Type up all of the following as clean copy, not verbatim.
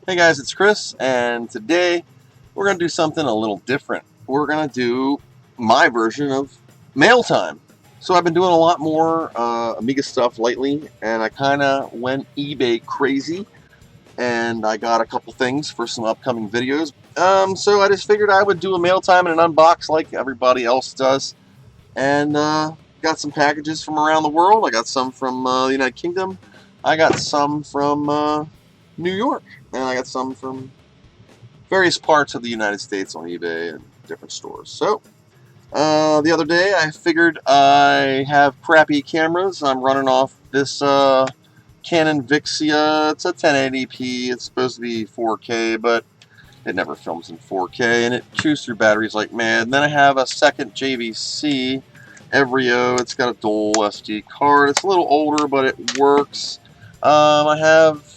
Hey guys, it's Chris, and today we're going to do something a little different. We're going to do my version of Mailtime. So I've been doing a lot more Amiga stuff lately, and I kind of went eBay crazy, and I got a couple things for some upcoming videos. So I just figured I would do a Mailtime and an unbox like everybody else does, and got some packages from around the world. I got some from the United Kingdom. I got some from New York, and I got some from various parts of the United States on eBay and different stores. So the other day I figured I have crappy cameras. I'm running off this Canon Vixia. It's a 1080p. It's supposed to be 4K, but it never films in 4K, and it chews through batteries like mad. And then I have a second JVC Evrio. It's got a dual SD card. It's a little older, but it works. I have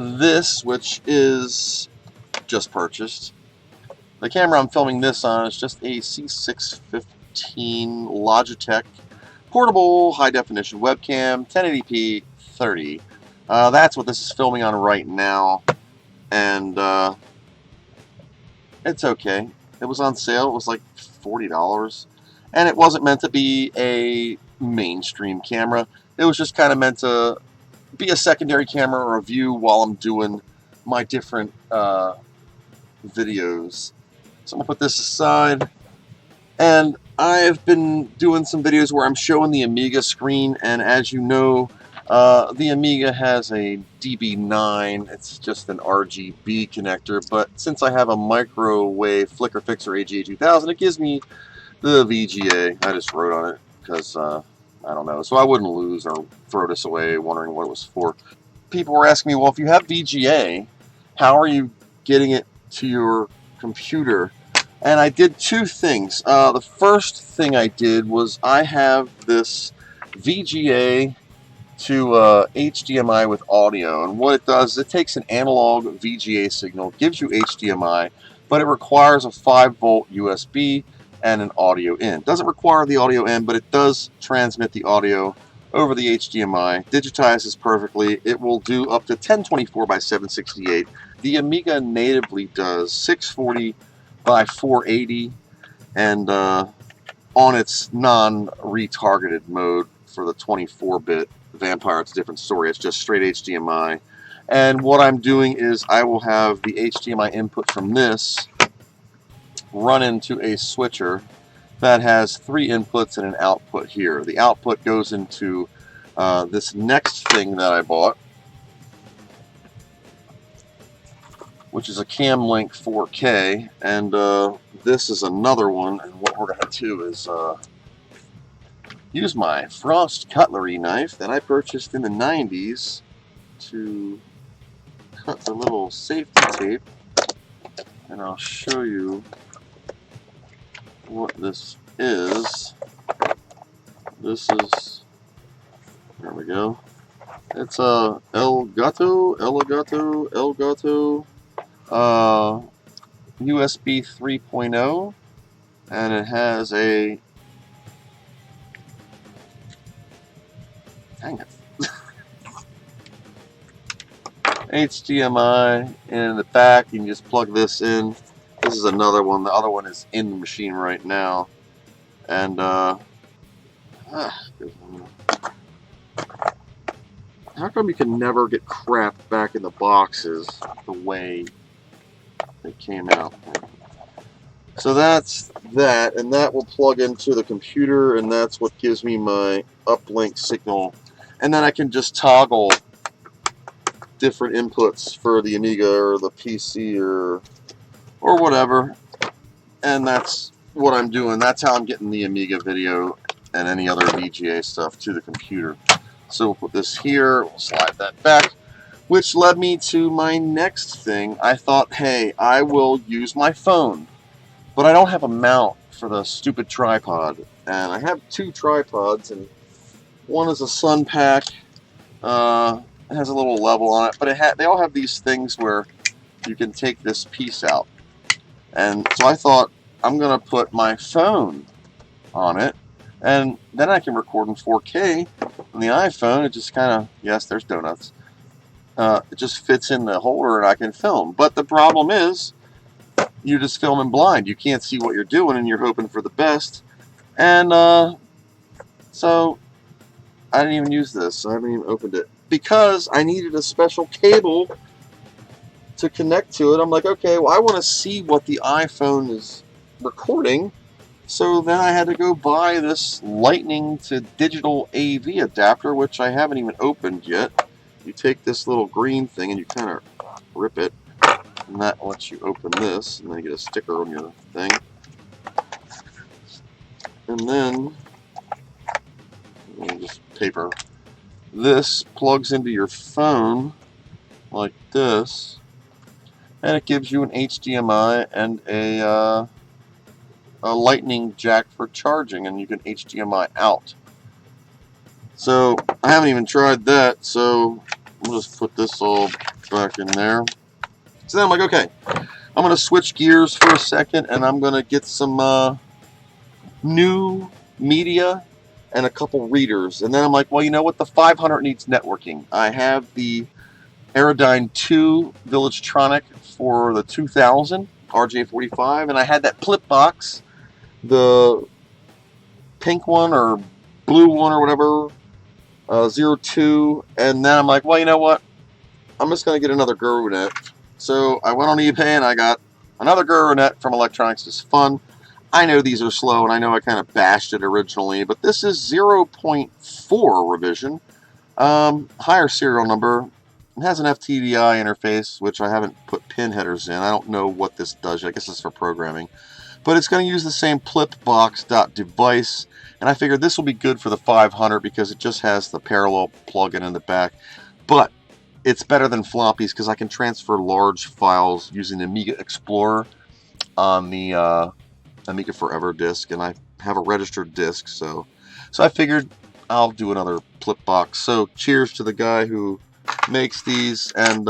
this, which is just purchased. The camera I'm filming this on is just a C615 Logitech portable high-definition webcam, 1080p 30. That's what this is filming on right now, and it's okay. It was on sale. It was like $40, and it wasn't meant to be a mainstream camera. It was just kind of meant to be a secondary camera or a view while I'm doing my different videos. So I'm going to put this aside, and I've been doing some videos where I'm showing the Amiga screen, and as you know, the Amiga has a DB9. It's just an RGB connector, but since I have a microwave flicker fixer AGA2000, it gives me the VGA. I just wrote on it because I don't know, so I wouldn't lose or throw this away wondering what it was for. People were asking me, well, if you have VGA, how are you getting it to your computer? And I did two things. The first thing I did was I have this VGA to HDMI with audio, and what it does is it takes an analog VGA signal, gives you HDMI, but it requires a 5-volt USB and an audio in. It doesn't require the audio in, but it does transmit the audio over the HDMI, digitizes perfectly. It will do up to 1024 by 768. The Amiga natively does 640 by 480, and on its non-retargeted mode for the 24-bit Vampire, it's a different story. It's just straight HDMI. And what I'm doing is I will have the HDMI input from this run into a switcher that has 3 inputs and an output here. The output goes into this next thing that I bought, which is a Camlink 4K, and this is another one. And what we're going to do is use my Frost cutlery knife that I purchased in the 90s to cut the little safety tape, and I'll show you what this is. This is, there we go. It's a Elgato USB 3.0, and it has a, dang it, HDMI in the back. You can just plug this in. This is another one. The other one is in the machine right now. And how come you can never get crap back in the boxes the way they came out? So that's that, and that will plug into the computer, and that's what gives me my uplink signal. And then I can just toggle different inputs for the Amiga or the PC or whatever, and that's what I'm doing. That's how I'm getting the Amiga video and any other VGA stuff to the computer. So we'll put this here, we'll slide that back, which led me to my next thing. I thought, hey, I will use my phone, but I don't have a mount for the stupid tripod, and I have 2 tripods, and one is a Sun Pack. It has a little level on it, but they all have these things where you can take this piece out. And so I thought, I'm going to put my phone on it, and then I can record in 4K on the iPhone. It just kind of, yes, there's donuts. It just fits in the holder and I can film. But the problem is, you're just filming blind. You can't see what you're doing and you're hoping for the best. And so I didn't even use this. I haven't even opened it because I needed a special cable to connect to it. I'm like, okay, well, I want to see what the iPhone is recording. So then I had to go buy this lightning to digital AV adapter, which I haven't even opened yet. You take this little green thing and you kind of rip it, and that lets you open this, and then you get a sticker on your thing. And then, just paper. This plugs into your phone like this, and it gives you an HDMI and a lightning jack for charging, and you can HDMI out. So I haven't even tried that, so we'll just put this all back in there. So then I'm like, okay, I'm going to switch gears for a second, and I'm going to get some new media and a couple readers. And then I'm like, well, you know what? The 500 needs networking. I have the Aerodyne 2 Villagetronic for the 2000 RJ45, and I had that flip box, the pink one or blue one or whatever, 02, and then I'm like, well, you know what? I'm just going to get another Guru net. So I went on eBay and I got another Guru net from Electronics is Fun. I know these are slow, and I know I kind of bashed it originally, but this is 0.4 revision, higher serial number. It has an FTDI interface, which I haven't put pin headers in. I don't know what this does. I guess it's for programming. But it's going to use the same plipbox.device, and I figured this will be good for the 500 because it just has the parallel plug-in in the back. But it's better than floppies because I can transfer large files using the Amiga Explorer on the Amiga Forever disk, and I have a registered disk, so I figured I'll do another plipbox. So cheers to the guy who makes these, and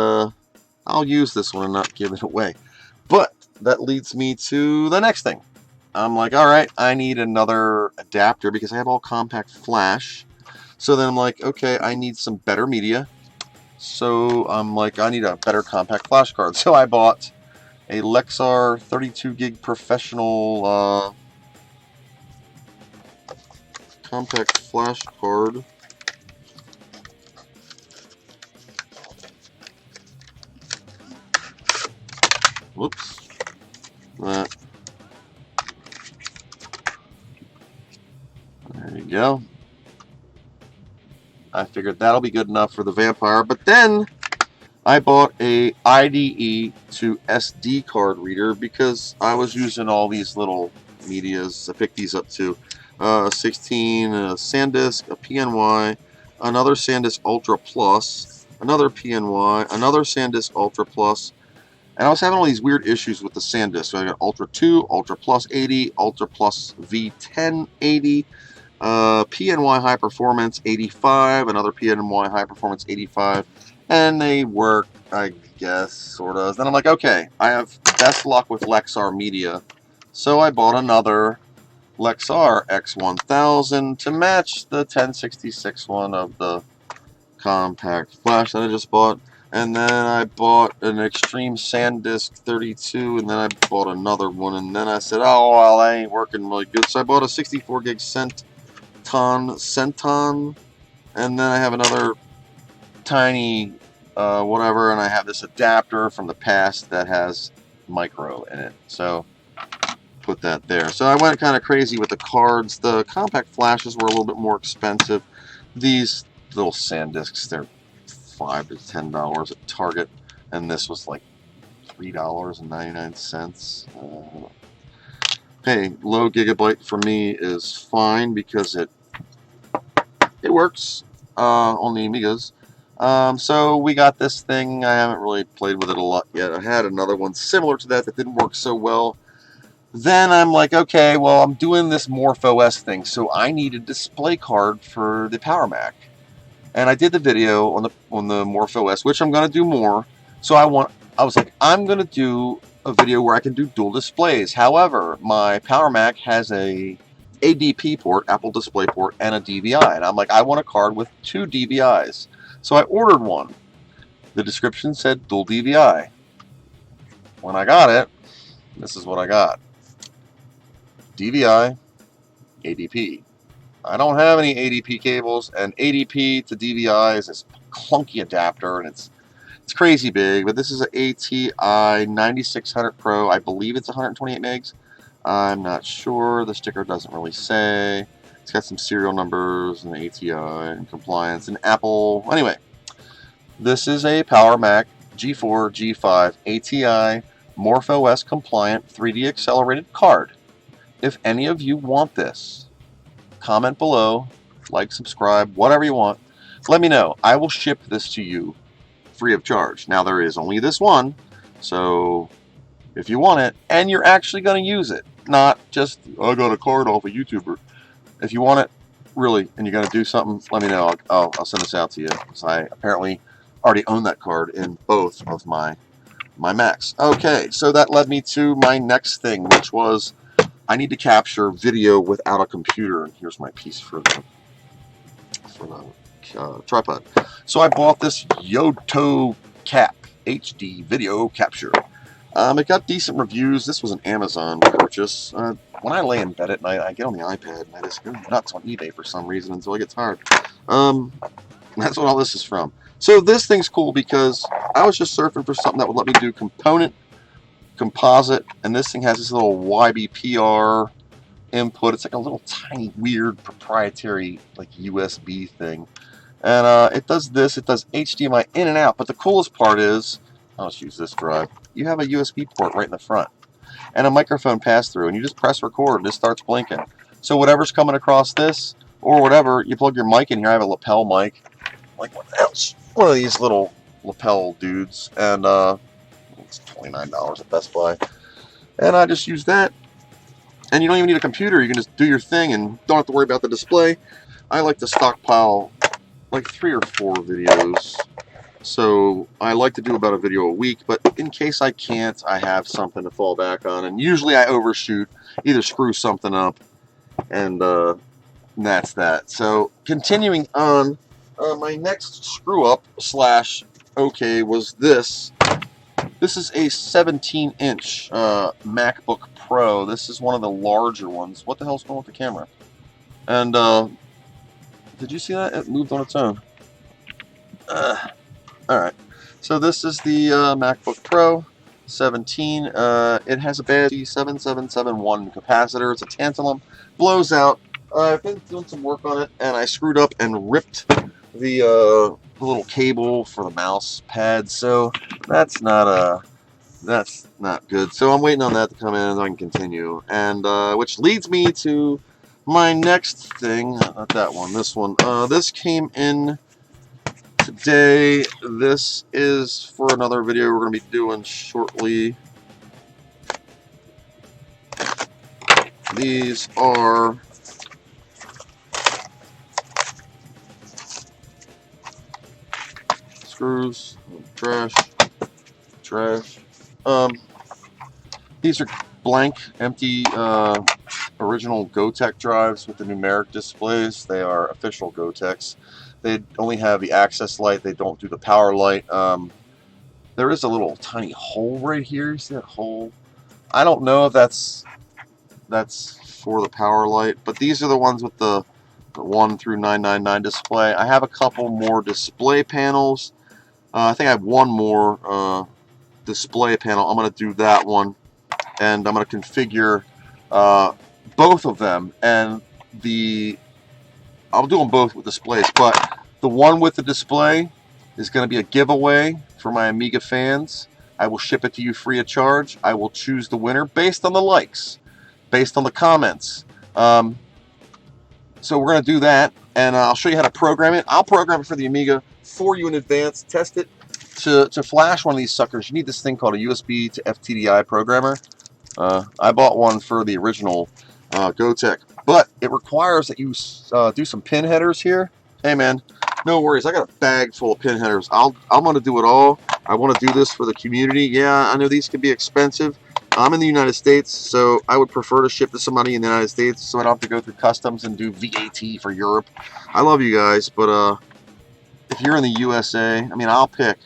I'll use this one and not give it away. But that leads me to the next thing. I'm like, all right, I need another adapter because I have all compact flash. So then I'm like, okay, I need some better media. So I'm like, I need a better compact flash card. So I bought a Lexar 32 gig professional compact flash card. Whoops. That. There you go. I figured that'll be good enough for the Vampire, but then I bought a IDE to SD card reader because I was using all these little medias. I picked these up too. 16, a SanDisk, a PNY, another SanDisk Ultra Plus, another PNY, another SanDisk Ultra Plus, and I was having all these weird issues with the SanDisk. So I got Ultra 2, Ultra Plus 80, Ultra Plus V10 80, PNY High Performance 85, another PNY High Performance 85, and they work, I guess, sort of. Then I'm like, okay, I have the best luck with Lexar media, so I bought another Lexar X1000 to match the 1066 one of the compact flash that I just bought. And then I bought an Extreme SanDisk 32, and then I bought another one, and then I said, oh, well, that ain't working really good. So I bought a 64 gig Centon, and then I have another tiny whatever, and I have this adapter from the past that has micro in it. So put that there. So I went kind of crazy with the cards. The compact flashes were a little bit more expensive. These little SanDisks, they're $5 to $10 at Target, and this was like $3.99. Hey, low gigabyte for me is fine because it works on the Amigas. So we got this thing. I haven't really played with it a lot yet. I had another one similar to that didn't work so well. Then I'm like, okay, well, I'm doing this MorphOS thing, so I need a display card for the Power Mac. And I did the video on the MorphOS, which I'm going to do more. So I was like, I'm going to do a video where I can do dual displays. However, my Power Mac has a ADP port, Apple Display port, and a DVI. And I'm like, I want a card with 2 DVIs. So I ordered one. The description said dual DVI. When I got it, this is what I got. DVI, ADP. I don't have any ADP cables, and ADP to DVI is this clunky adapter, and it's crazy big, but this is an ATI 9600 Pro. I believe it's 128 megs. I'm not sure. The sticker doesn't really say. It's got some serial numbers and ATI and compliance and Apple. Anyway, this is a Power Mac G4 G5 ATI MorphOS compliant 3D accelerated card. If any of you want this, comment below, like, subscribe, whatever you want. Let me know. I will ship this to you free of charge. Now, there is only this one, so if you want it and you're actually going to use it, not just I got a card off a YouTuber. If you want it really and you're going to do something, let me know. I'll send this out to you, because I apparently already own that card in both of my Macs. Okay, so that led me to my next thing, which was I need to capture video without a computer. And here's my piece for the tripod. So I bought this Yoto Cap HD video capture. It got decent reviews. This was an Amazon purchase. When I lay in bed at night, I get on the iPad and I just go nuts on eBay for some reason until I get tired. That's what all this is from. So this thing's cool because I was just surfing for something that would let me do component, composite, and this thing has this little YBPR input. It's like a little tiny weird proprietary like USB thing, and it does this. It does HDMI in and out, but the coolest part is, I'll just use this drive, you have a USB port right in the front and a microphone pass through, and you just press record and it starts blinking. So whatever's coming across this or whatever, you plug your mic in here. I have a lapel mic, like what else? One of these little lapel dudes, and it's $29 at Best Buy, and I just use that. And you don't even need a computer. You can just do your thing and don't have to worry about the display. I like to stockpile like 3 or 4 videos, so I like to do about a video a week, but in case I can't, I have something to fall back on, and usually I overshoot, either screw something up, and that's that. So continuing on, my next screw up slash okay was this. This is a 17-inch MacBook Pro. This is one of the larger ones. What the hell's going on with the camera? And did you see that? It moved on its own. Alright. So this is the MacBook Pro 17. It has a bad 7771 capacitor. It's a tantalum. Blows out. I've been doing some work on it, and I screwed up and ripped the little cable for the mouse pad, so that's not good. So I'm waiting on that to come in and I can continue, and which leads me to my next thing. Not that one, this one. This came in today. This is for another video we're going to be doing shortly. These are screws, trash. These are blank, empty, original Gotek drives with the numeric displays. They are official Goteks. They only have the access light. They don't do the power light. There is a little tiny hole right here. You see that hole? I don't know if that's for the power light, but these are the ones with the 1 through 999 display. I have a couple more display panels. I think I have one more display panel. I'm going to do that one, and I'm going to configure both of them, and I'll do them both with displays, but the one with the display is going to be a giveaway for my Amiga fans. I will ship it to you free of charge. I will choose the winner based on the likes, based on the comments. So we're going to do that, and I'll show you how to program it. I'll program it for the Amiga for you in advance, test it. To flash one of these suckers, you need this thing called a USB to FTDI programmer. I bought one for the original Gotek, but it requires that you do some pin headers here. Hey man, no worries, I got a bag full of pin headers. I'm going to do it all. I want to do this for the community. Yeah, I know these can be expensive. I'm in the United States, so I would prefer to ship to somebody in the United States so I don't have to go through customs and do VAT for Europe. I love you guys, but if you're in the USA, I mean, I'll pick,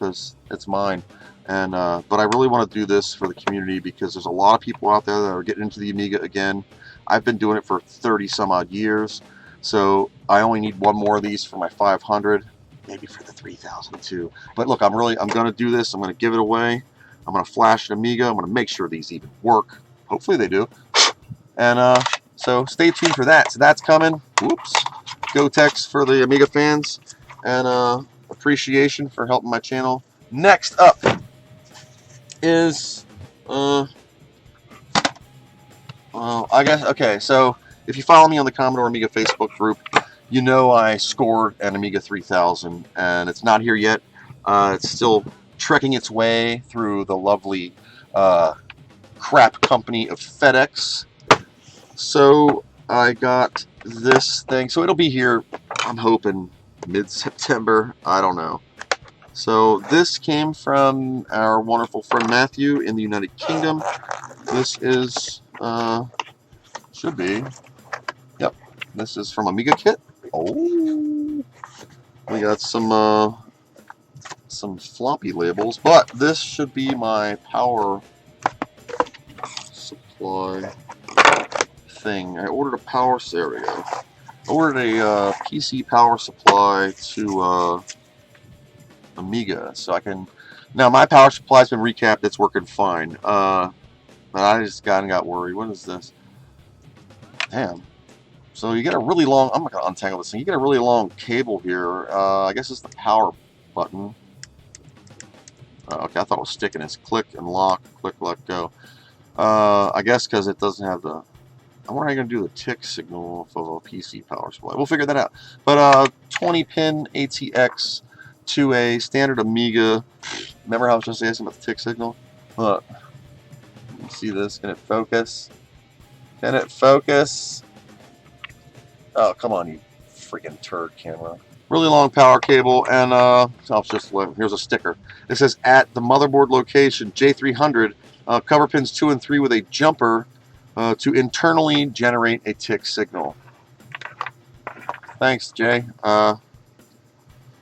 because it's mine. And but I really want to do this for the community because there's a lot of people out there that are getting into the Amiga again. I've been doing it for 30 some odd years, so I only need one more of these for my 500, maybe for the 3000 too. But look, I'm going to do this. I'm going to give it away. I'm going to flash an Amiga. I'm going to make sure these even work. Hopefully they do. And so stay tuned for that. So that's coming. Whoops. Gotek's for the Amiga fans, and appreciation for helping my channel. Next up is I guess, okay, so if you follow me on the Commodore Amiga Facebook group, you know I scored an Amiga 3000, and it's not here yet. It's still trekking its way through the lovely crap company of FedEx. So I got this thing, so it'll be here, I'm hoping, mid-September, I don't know. So this came from our wonderful friend Matthew in the United Kingdom. This is, should be, yep, this is from Amiga Kit. Oh, we got some floppy labels, but this should be my power supply thing. I ordered a power, there we go. I ordered a PC power supply to Amiga, so I can, now my power supply's been recapped, it's working fine, but I just got worried. What is this? Damn. So you get a really long, I'm not going to untangle this thing, you get a really long cable here. I guess it's the power button. Okay, I thought it was sticking. It's click and lock, click, let go. I guess because it doesn't have the, I wonder how you're going to do the tick signal off of a PC power supply. We'll figure that out. But 20 pin ATX to a standard Amiga. Remember how I was just asking about the tick signal? Look. You see this? Can it focus? Can it focus? Oh, come on, you freaking turd camera. Really long power cable, and I'll just here's a sticker. It says at the motherboard location J300, cover pins 2 and 3 with a jumper to internally generate a tick signal. Thanks, Jay.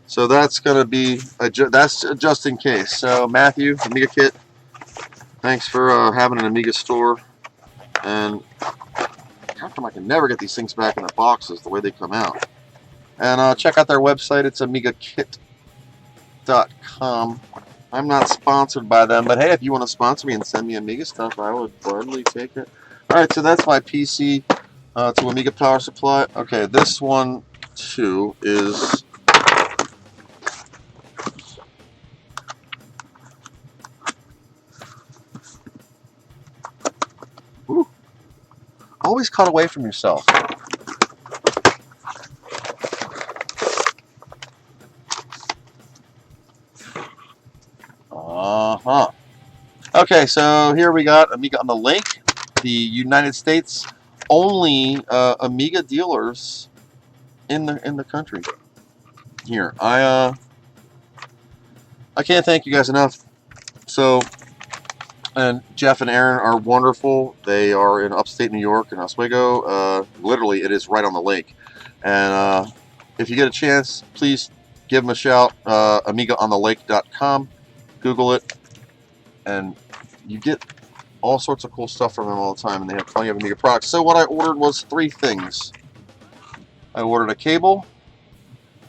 So that's gonna be that's just in case. So Matthew, Amiga Kit, thanks for having an Amiga store. And how come I can never get these things back in the boxes the way they come out? And check out their website. It's amigakit.com. I'm not sponsored by them, but hey, if you want to sponsor me and send me Amiga stuff, I would gladly take it. Alright, so that's my PC to Amiga power supply. Okay, this one too is whew, always cut away from yourself. Okay, so here we got Amiga on the Lake, the United States only Amiga dealers in the country. Here, I can't thank you guys enough. So, and Jeff and Aaron are wonderful. They are in upstate New York in Oswego. Literally, it is right on the lake. And if you get a chance, please give them a shout. AmigaOnTheLake.com. Google it, and you get all sorts of cool stuff from them all the time, and they have plenty of Amiga products. So what I ordered was 3 things. I ordered a cable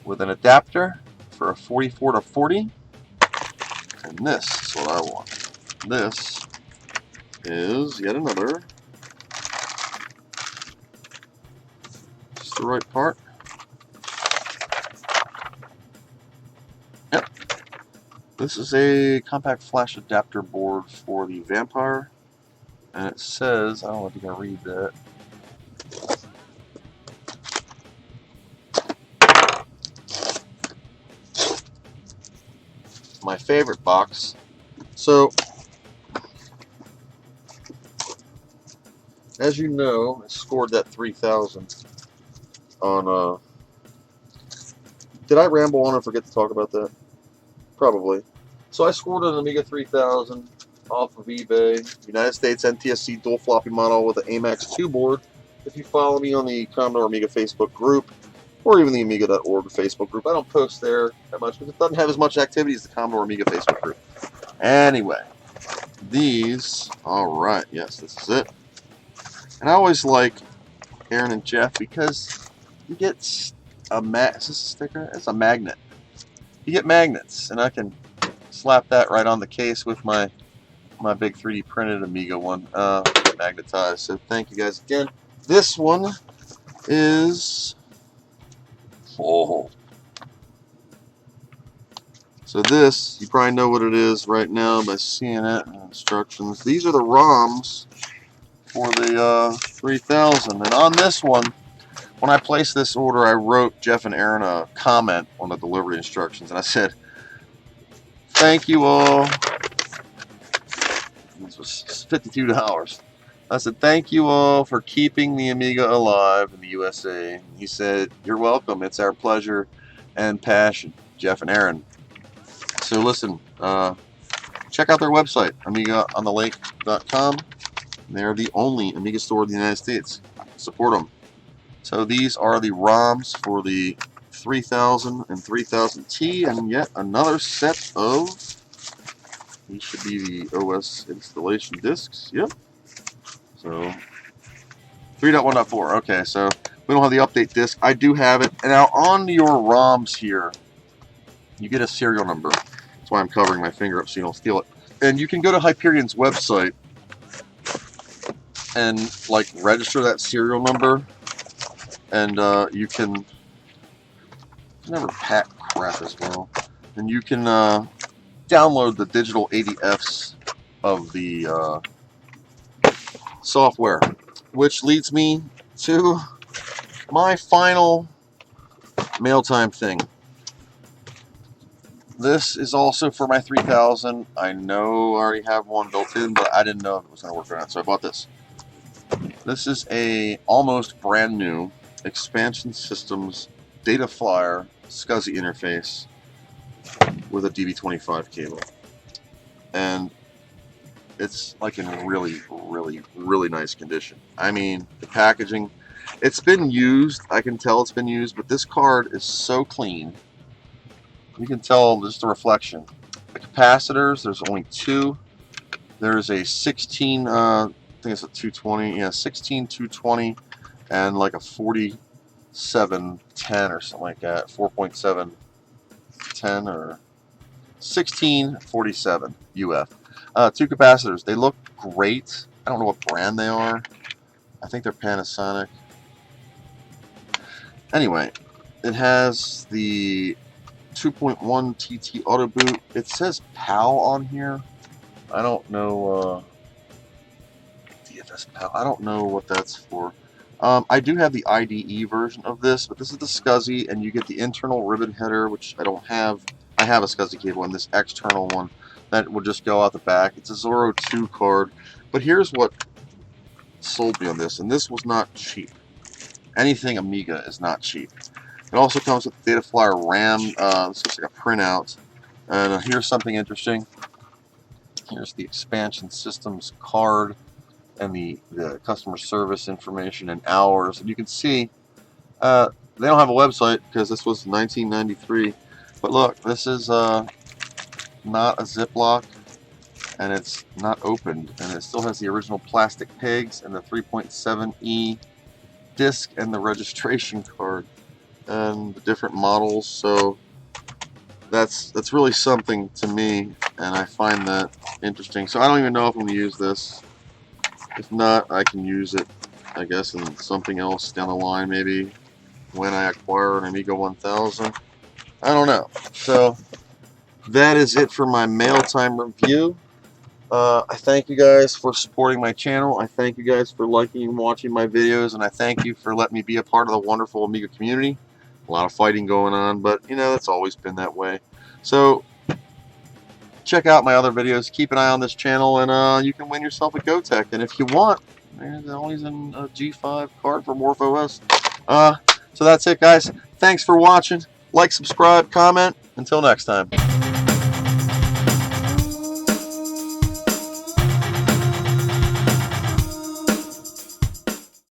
with an adapter for a 44 to 40, and this is what I want. This is yet another, just the right part. Yep. This is a compact flash adapter board for the Vampire, and it says, I don't know if you can read that. My favorite box. So, as you know, I scored that 3000 on, did I ramble on and forget to talk about that? Probably. So I scored an Amiga 3000 off of eBay, United States NTSC dual floppy model with an AMAX 2 board. If you follow me on the Commodore Amiga Facebook group, or even the Amiga.org Facebook group. I don't post there that much because it doesn't have as much activity as the Commodore Amiga Facebook group. Anyway, these, alright, yes, this is it. And I always like Aaron and Jeff because you get is this a sticker? It's a magnet. You get magnets, and I can slap that right on the case with my big 3D printed Amiga one, magnetized. So thank you guys again. This one is, oh, so this, you probably know what it is right now by seeing it in instructions. These are the ROMs for the 3000, and on this one, when I placed this order, I wrote Jeff and Aaron a comment on the delivery instructions, and I said, thank you all. This was $52. I said, thank you all for keeping the Amiga alive in the USA. He said, you're welcome. It's our pleasure and passion, Jeff and Aaron. So listen, check out their website, AmigaOnTheLake.com. They're the only Amiga store in the United States. Support them. So these are the ROMs for the 3000 and 3000T, and yet another set of, these should be the OS installation discs. Yep. So 3.1.4. Okay, so we don't have the update disc. I do have it. And now on your ROMs here, you get a serial number. That's why I'm covering my finger up so you don't steal it. And you can go to Hyperion's website and like register that serial number, and you can never pack crap as well. And you can download the digital ADFs of the software, which leads me to my final Mailtime thing. This is also for my 3000. I know I already have one built in, but I didn't know if it was going to work or not, so I bought this. This is a almost brand new Expansion Systems Data Flyer SCSI interface with a DB25 cable, and it's like in really, really, really nice condition. I mean, the packaging, it's been used. I can tell it's been used, but this card is so clean. You can tell just the reflection. The capacitors, there's only two. There's a 16, I think it's a 220, yeah, 16 220, and like a 4710 or something like that, 4.710 or 1647 UF. Two capacitors. They look great. I don't know what brand they are. I think they're Panasonic. Anyway, it has the 2.1 TT auto boot. It says PAL on here. I don't know. DFS PAL. I don't know what that's for. I do have the IDE version of this, but this is the SCSI, and you get the internal ribbon header, which I don't have. I have a SCSI cable, and this external one that will just go out the back. It's a Zorro 2 card, but here's what sold me on this, and this was not cheap. Anything Amiga is not cheap. It also comes with the Data Flyer RAM. This looks like a printout. And here's something interesting. Here's the Expansion Systems card and the customer service information and hours. And you can see they don't have a website because this was 1993. But look, this is not a Ziploc, and it's not opened, and it still has the original plastic pegs and the 3.7E disc and the registration card and the different models. So that's really something to me, and I find that interesting. So I don't even know if I'm going to use this. If not, I can use it, I guess, in something else down the line, maybe when I acquire an Amiga 1000. I don't know. So that is it for my Mailtime review. I thank you guys for supporting my channel. I thank you guys for liking and watching my videos, and I thank you for letting me be a part of the wonderful Amiga community. A lot of fighting going on, but you know, that's always been that way. So check out my other videos. Keep an eye on this channel, and you can win yourself a Gotek. And if you want, there's always a G5 card for MorphOS. So that's it, guys. Thanks for watching. Like, subscribe, comment. Until next time.